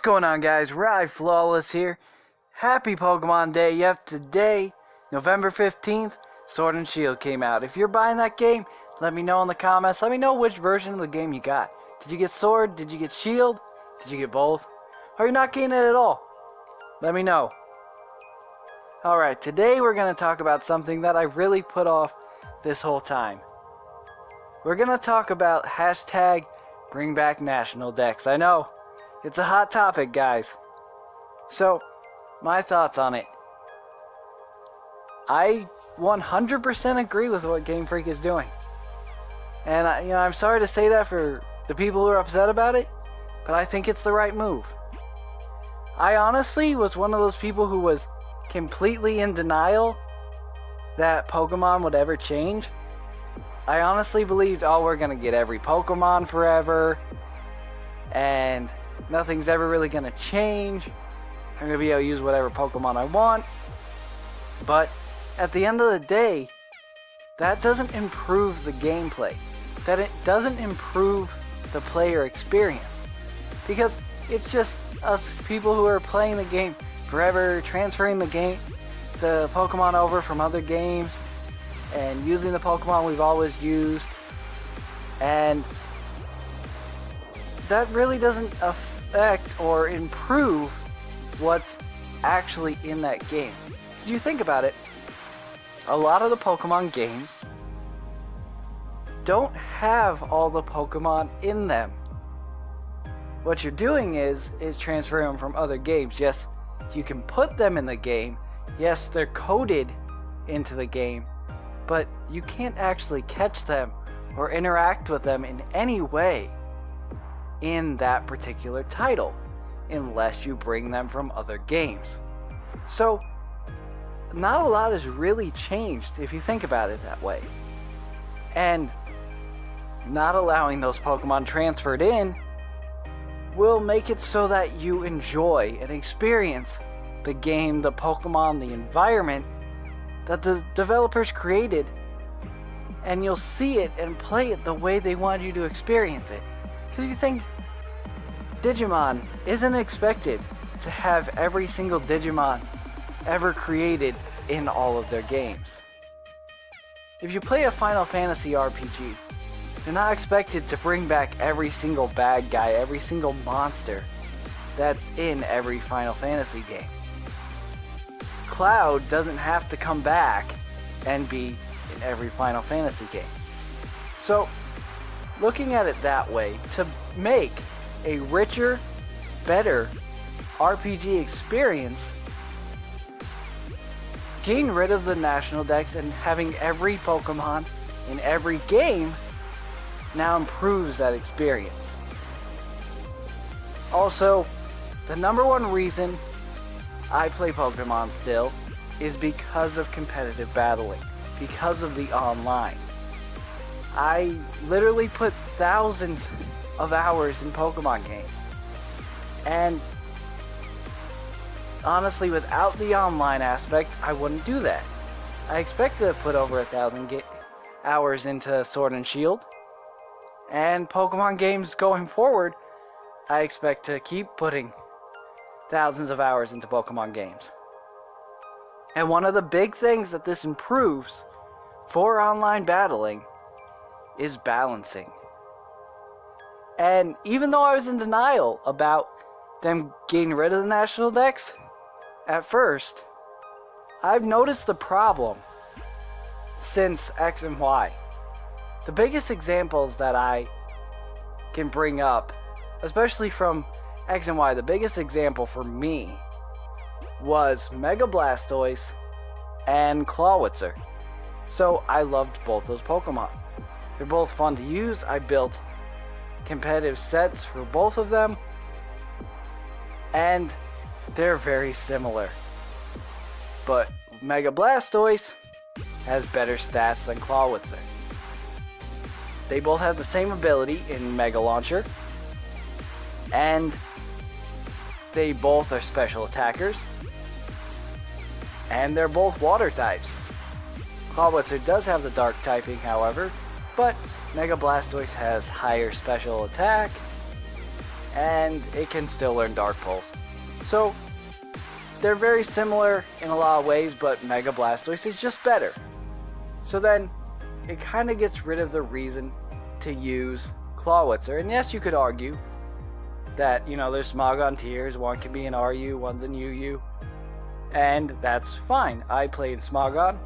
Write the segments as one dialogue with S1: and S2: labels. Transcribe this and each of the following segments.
S1: What's going on, guys? Rye Flawless here. Happy Pokemon Day. Yep, today, November 15th, Sword and Shield came out. If you're buying that game, let me know in the comments. Let me know which version of the game you got. Did you get Sword? Did you get Shield? Did you get both? Or are you not getting it at all? Let me know. Alright, today we're going to talk about something that I really put off this whole time. We're going to talk about hashtag Bring Back National Dex. I know, it's a hot topic, guys. So, my thoughts on it. I 100% agree with what Game Freak is doing. And I'm sorry to say that for the people who are upset about it, but I think it's the right move. I honestly was one of those people who was completely in denial that Pokemon would ever change. I honestly believed, oh, we're gonna get every Pokemon forever, and nothing's ever really gonna change. I'm gonna be able to use whatever Pokemon I want. But at the end of the day, that doesn't improve the gameplay. That it doesn't improve the player experience. Because it's just us people who are playing the game forever, transferring the Pokemon over from other games, and using the Pokemon we've always used. And that really doesn't affect or improve what's actually in that game. Because you think about it, a lot of the Pokemon games don't have all the Pokemon in them. What you're doing is transferring them from other games. Yes, you can put them in the game. Yes, they're coded into the game, but you can't actually catch them or interact with them in any way in that particular title unless you bring them from other games. So not a lot has really changed if you think about it that way. And not allowing those Pokemon transferred in will make it so that you enjoy and experience the game, the Pokemon, the environment that the developers created, and you'll see it and play it the way they want you to experience it. Because you think Digimon isn't expected to have every single Digimon ever created in all of their games. If you play a Final Fantasy RPG, you're not expected to bring back every single bad guy, every single monster that's in every Final Fantasy game. Cloud doesn't have to come back and be in every Final Fantasy game. So, looking at it that way, to make a richer, better RPG experience, getting rid of the National Dex and having every Pokemon in every game now improves that experience. Also, the number one reason I play Pokemon still is because of competitive battling, because of the online. I literally put thousands of hours in Pokemon games, and honestly, without the online aspect, I wouldn't do that. I expect to put over 1,000 hours into Sword and Shield, and Pokemon games going forward, I expect to keep putting thousands of hours into Pokemon games. And one of the big things that this improves for online battling is balancing. And even though I was in denial about them getting rid of the National Dex at first, I've noticed the problem since X and Y. The biggest examples that I can bring up, especially from X and Y, the biggest example for me was Mega Blastoise and Clawitzer. So I loved both those Pokemon. They're both fun to use. I built competitive sets for both of them, and they're very similar. But Mega Blastoise has better stats than Clawitzer. They both have the same ability in Mega Launcher, and they both are special attackers, and they're both water types. Clawitzer does have the dark typing, however, but Mega Blastoise has higher special attack and it can still learn Dark Pulse. So they're very similar in a lot of ways, but Mega Blastoise is just better. So then it kind of gets rid of the reason to use Clawitzer. And yes, you could argue that, there's Smogon tiers, one can be an RU, one's an UU, and that's fine. I played Smogon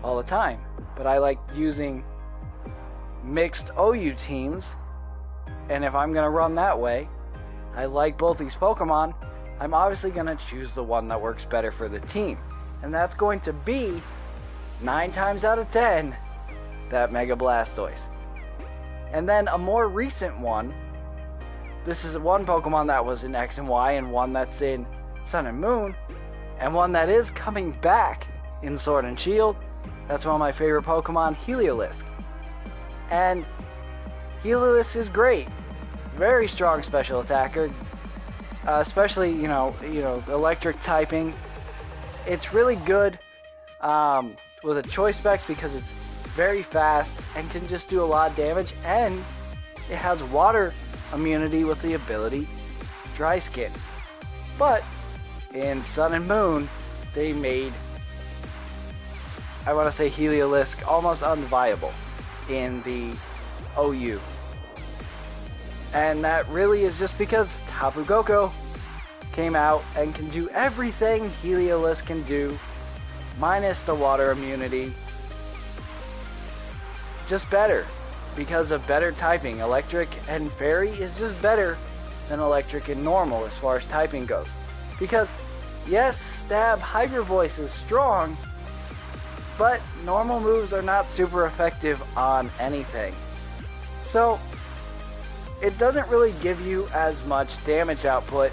S1: all the time, but I like using mixed OU teams, and if I'm going to run that way, I like both these Pokemon, I'm obviously going to choose the one that works better for the team, and that's going to be 9 times out of 10 that Mega Blastoise. And then a more recent one, this is one Pokemon that was in X and Y, and one that's in Sun and Moon, and one that is coming back in Sword and Shield. That's one of my favorite Pokemon, Heliolisk. And Heliolisk is great. Very strong special attacker. Especially, electric typing. It's really good with a choice specs because it's very fast and can just do a lot of damage, and it has water immunity with the ability Dry Skin. But in Sun and Moon, they made, I want to say, Heliolisk almost unviable in the OU. And that really is just because Tapu Koko came out and can do everything Heliolisk can do, minus the water immunity. Just better, because of better typing. Electric and Fairy is just better than Electric and Normal as far as typing goes. Because, yes, Stab Hyper Voice is strong, but normal moves are not super effective on anything. So, it doesn't really give you as much damage output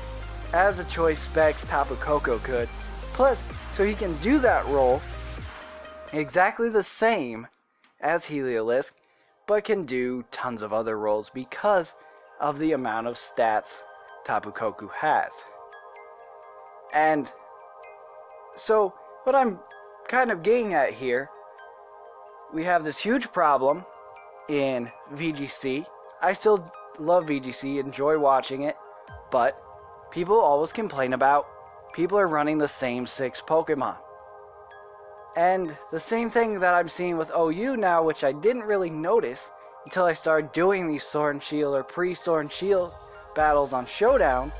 S1: as a choice specs Tapu Koko could. Plus, so he can do that role exactly the same as Heliolisk, but can do tons of other roles because of the amount of stats Tapu Koko has. And so, what I'm kind of getting at here, we have this huge problem in VGC. I still love VGC, enjoy watching it, but people always complain about people are running the same 6 Pokemon. And the same thing that I'm seeing with OU now, which I didn't really notice until I started doing these Sword and Shield or pre-Sword and Shield battles on Showdown,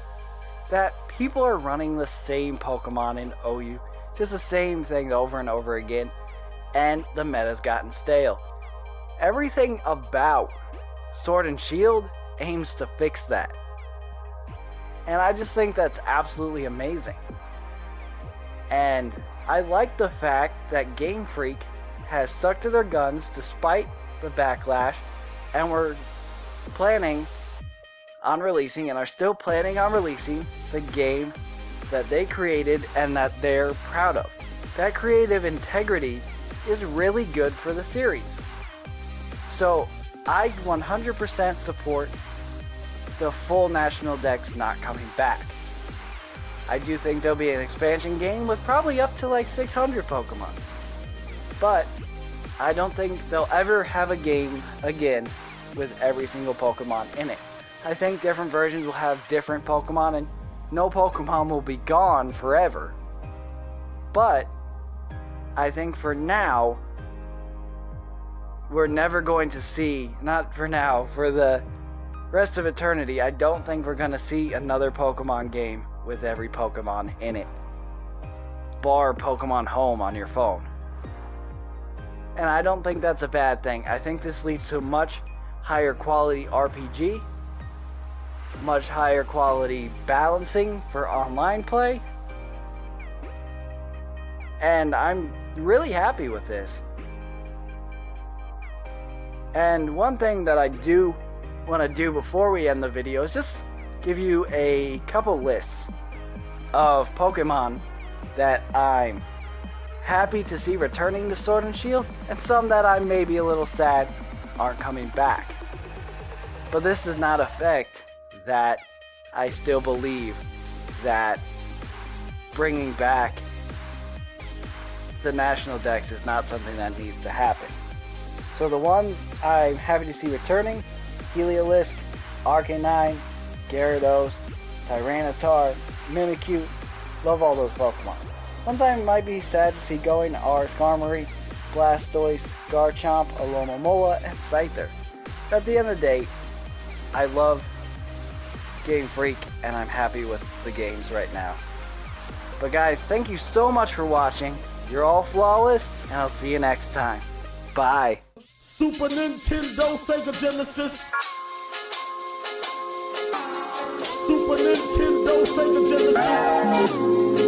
S1: that people are running the same Pokemon in OU, just the same thing over and over again, and the meta's gotten stale. Everything about Sword and Shield aims to fix that. And I just think that's absolutely amazing. And I like the fact that Game Freak has stuck to their guns despite the backlash, and we're planning on releasing, and are still planning on releasing, the game that they created and that they're proud of. That creative integrity is really good for the series. So I 100% support the full National Dex not coming back. I do think there'll be an expansion game with probably up to like 600 Pokemon. But I don't think they'll ever have a game again with every single Pokemon in it. I think different versions will have different Pokemon, and no Pokemon will be gone forever. But I think for now, we're never going to see, not for now, for the rest of eternity, I don't think we're going to see another Pokemon game with every Pokemon in it. Bar Pokemon Home on your phone. And I don't think that's a bad thing. I think this leads to a much higher quality RPG, much higher quality balancing for online play, and I'm really happy with this. And one thing that I do want to do before we end the video is just give you a couple lists of Pokemon that I'm happy to see returning to Sword and Shield, and some that I may be a little sad aren't coming back. But this does not affect that I still believe that bringing back the National Dex is not something that needs to happen. So the ones I'm happy to see returning: Heliolisk, Arcanine, Gyarados, Tyranitar, Mimikyu. Love all those Pokemon. Ones I might be sad to see going are Skarmory, Blastoise, Garchomp, Alomomola, and Scyther. At the end of the day, I love Game Freak, and I'm happy with the games right now. But guys, thank you so much for watching. You're all flawless, and I'll see you next time. Bye.
S2: Super Nintendo, Sega Genesis. Super Nintendo, Sega Genesis.